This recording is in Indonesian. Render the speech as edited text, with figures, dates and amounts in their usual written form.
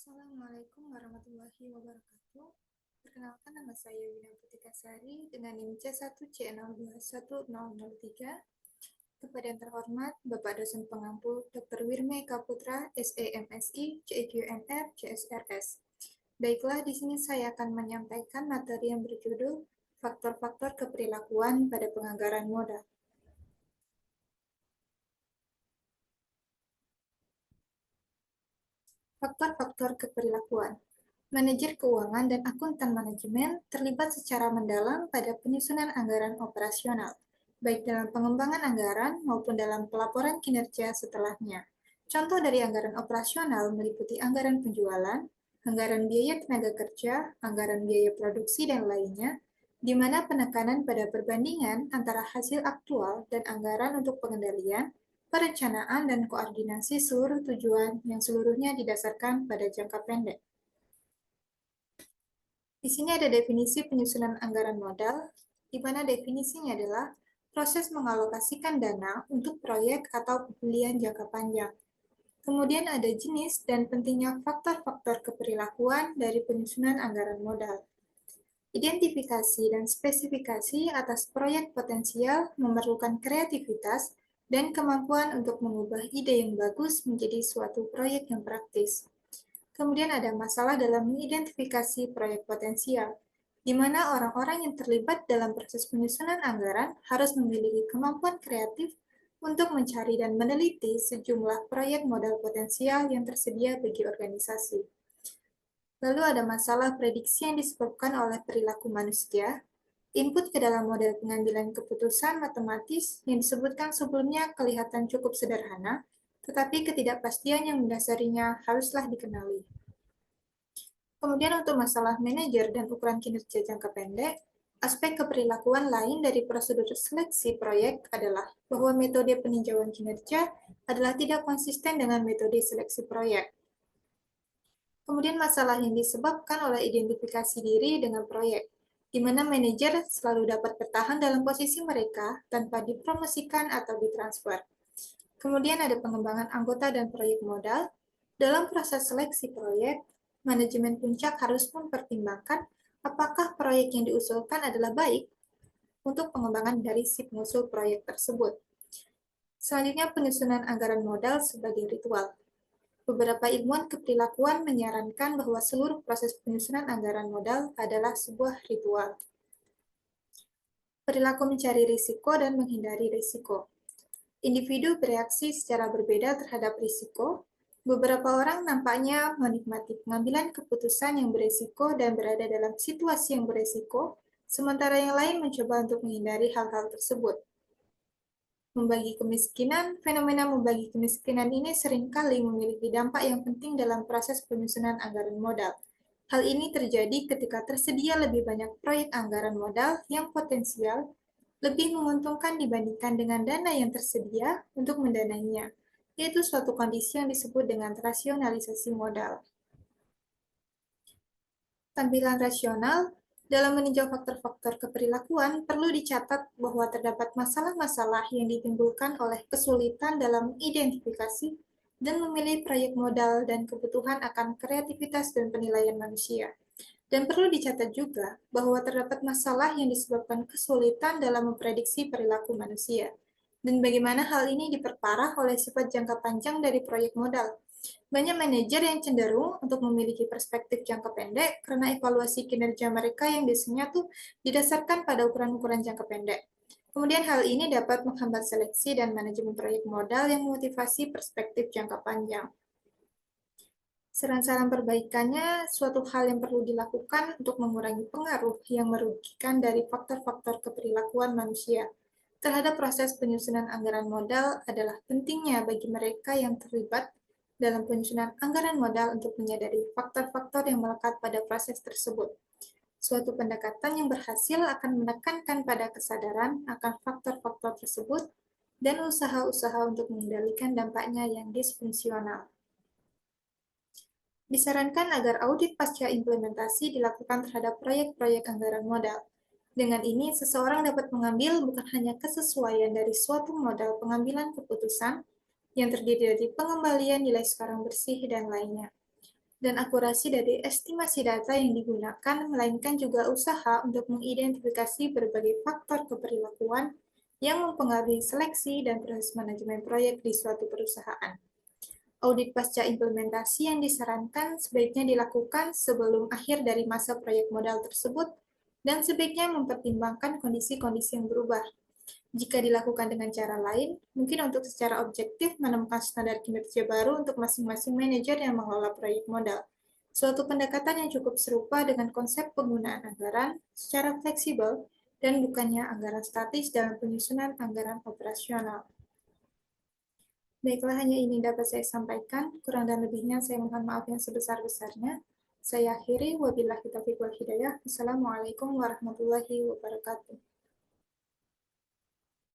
Assalamualaikum warahmatullahi wabarakatuh. Perkenalkan, nama saya Wina Putikasari dengan NIM C1C021003. Kepada yang terhormat Bapak Dosen Pengampu Dr. Wirme Kaputra, SEMSI, CEQNR, CSRS. Baiklah, di sini saya akan menyampaikan materi yang berjudul Faktor-faktor keperilakuan pada penganggaran modal. Faktor-faktor keperilakuan. Manajer keuangan dan akuntan manajemen terlibat secara mendalam pada penyusunan anggaran operasional, baik dalam pengembangan anggaran maupun dalam pelaporan kinerja setelahnya. Contoh dari anggaran operasional meliputi anggaran penjualan, anggaran biaya tenaga kerja, anggaran biaya produksi, dan lainnya, di mana penekanan pada perbandingan antara hasil aktual dan anggaran untuk pengendalian, perencanaan, dan koordinasi seluruh tujuan yang seluruhnya didasarkan pada jangka pendek. Di sini ada definisi penyusunan anggaran modal, di mana definisinya adalah proses mengalokasikan dana untuk proyek atau pembelian jangka panjang. Kemudian ada jenis dan pentingnya faktor-faktor keperilakuan dari penyusunan anggaran modal. Identifikasi dan spesifikasi atas proyek potensial memerlukan kreativitas dan kemampuan untuk mengubah ide yang bagus menjadi suatu proyek yang praktis. Kemudian ada masalah dalam mengidentifikasi proyek potensial, di mana orang-orang yang terlibat dalam proses penyusunan anggaran harus memiliki kemampuan kreatif untuk mencari dan meneliti sejumlah proyek modal potensial yang tersedia bagi organisasi. Lalu ada masalah prediksi yang disebabkan oleh perilaku manusia, input ke dalam model pengambilan keputusan matematis yang disebutkan sebelumnya kelihatan cukup sederhana, tetapi ketidakpastian yang mendasarinya haruslah dikenali. Kemudian untuk masalah manajer dan ukuran kinerja jangka pendek, aspek keperilakuan lain dari prosedur seleksi proyek adalah bahwa metode peninjauan kinerja adalah tidak konsisten dengan metode seleksi proyek. Kemudian masalah yang disebabkan oleh identifikasi diri dengan proyek, di mana manajer selalu dapat bertahan dalam posisi mereka tanpa dipromosikan atau ditransfer. Kemudian ada pengembangan anggota dan proyek modal. Dalam proses seleksi proyek, manajemen puncak harus mempertimbangkan apakah proyek yang diusulkan adalah baik untuk pengembangan dari si pengusul proyek tersebut. Selanjutnya, penyusunan anggaran modal sebagai ritual. Beberapa ilmuwan keperilakuan menyarankan bahwa seluruh proses penyusunan anggaran modal adalah sebuah ritual. Perilaku mencari risiko dan menghindari risiko. Individu bereaksi secara berbeda terhadap risiko. Beberapa orang nampaknya menikmati pengambilan keputusan yang beresiko dan berada dalam situasi yang beresiko, sementara yang lain mencoba untuk menghindari hal-hal tersebut. Membagi kemiskinan, fenomena membagi kemiskinan ini seringkali memiliki dampak yang penting dalam proses penyusunan anggaran modal. Hal ini terjadi ketika tersedia lebih banyak proyek anggaran modal yang potensial lebih menguntungkan dibandingkan dengan dana yang tersedia untuk mendanainya, yaitu suatu kondisi yang disebut dengan rasionalisasi modal. Tampilan rasional. Dalam meninjau faktor-faktor keperilakuan, perlu dicatat bahwa terdapat masalah-masalah yang ditimbulkan oleh kesulitan dalam identifikasi dan memilih proyek modal dan kebutuhan akan kreativitas dan penilaian manusia. Dan perlu dicatat juga bahwa terdapat masalah yang disebabkan kesulitan dalam memprediksi perilaku manusia, dan bagaimana hal ini diperparah oleh sifat jangka panjang dari proyek modal. Banyak manajer yang cenderung untuk memiliki perspektif jangka pendek karena evaluasi kinerja mereka yang biasanya tuh didasarkan pada ukuran-ukuran jangka pendek. Kemudian hal ini dapat menghambat seleksi dan manajemen proyek modal yang memotivasi perspektif jangka panjang. Saran-saran perbaikannya, suatu hal yang perlu dilakukan untuk mengurangi pengaruh yang merugikan dari faktor-faktor keperilakuan manusia terhadap proses penyusunan anggaran modal adalah pentingnya bagi mereka yang terlibat dalam penyusunan anggaran modal untuk menyadari faktor-faktor yang melekat pada proses tersebut. Suatu pendekatan yang berhasil akan menekankan pada kesadaran akan faktor-faktor tersebut dan usaha-usaha untuk mengendalikan dampaknya yang disfungsional. Disarankan agar audit pasca implementasi dilakukan terhadap proyek-proyek anggaran modal. Dengan ini, seseorang dapat mengambil bukan hanya kesesuaian dari suatu modal pengambilan keputusan yang terdiri dari pengembalian nilai sekarang bersih dan lainnya, dan akurasi dari estimasi data yang digunakan, melainkan juga usaha untuk mengidentifikasi berbagai faktor keperilakuan yang mempengaruhi seleksi dan proses manajemen proyek di suatu perusahaan. Audit pasca implementasi yang disarankan sebaiknya dilakukan sebelum akhir dari masa proyek modal tersebut dan sebaiknya mempertimbangkan kondisi-kondisi yang berubah. Jika dilakukan dengan cara lain, mungkin untuk secara objektif menemukan standar kinerja baru untuk masing-masing manajer yang mengelola proyek modal. Suatu pendekatan yang cukup serupa dengan konsep penggunaan anggaran secara fleksibel dan bukannya anggaran statis dalam penyusunan anggaran operasional. Baiklah, hanya ini dapat saya sampaikan. Kurang dan lebihnya saya mohon maaf yang sebesar-besarnya. Saya akhiri, wabillahi taufiq wal hidayah. Wassalamualaikum warahmatullahi wabarakatuh.